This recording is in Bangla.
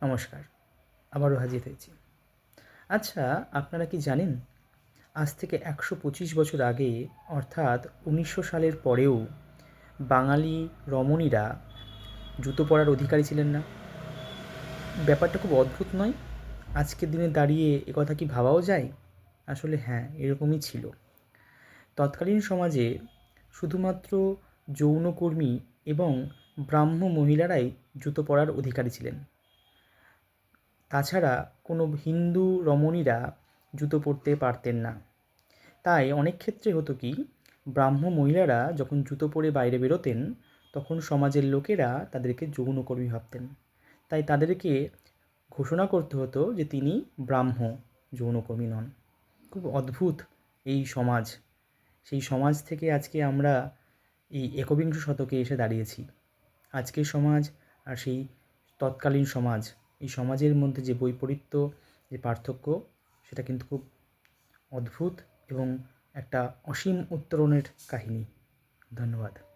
নমস্কার, আবারও হাজির হয়েছি। আচ্ছা, আপনারা কি জানেন আজ থেকে ১২৫ বছর আগে অর্থাৎ ১৯০০ সালের পরেও বাঙালি রমণীরা জুতো পরার অধিকারী ছিলেন না? ব্যাপারটা খুব অদ্ভুত নয়? আজকের দিনে দাঁড়িয়ে একথা কি ভাবাও যায়? আসলে হ্যাঁ, এরকমই ছিল। তৎকালীন সমাজে শুধুমাত্র যৌনকর্মী এবং ব্রাহ্ম মহিলারাই জুতো পরার অধিকারী ছিলেন। তাছাড়া কোনো হিন্দু রমণীরা জুতো পরতে পারতেন না। তাই অনেক ক্ষেত্রে হতো কি, ব্রাহ্ম মহিলারা যখন জুতো পরে বাইরে বেরোতেন তখন সমাজের লোকেরা তাদেরকে যৌনকর্মী ভাবতেন। তাই তাদেরকে ঘোষণা করতে হতো যে তিনি ব্রাহ্ম, যৌনকর্মী নন। খুব অদ্ভুত এই সমাজ। সেই সমাজ থেকে আজকে আমরা এই একবিংশ শতকে এসে দাঁড়িয়েছি। আজকের সমাজ আর সেই তৎকালীন সমাজ, এই সমাজের মধ্যে যে বৈপরীত্য, যে পার্থক্য, সেটা কিন্তু খুব অদ্ভুত এবং একটা অসীম উত্তরণের কাহিনী। ধন্যবাদ।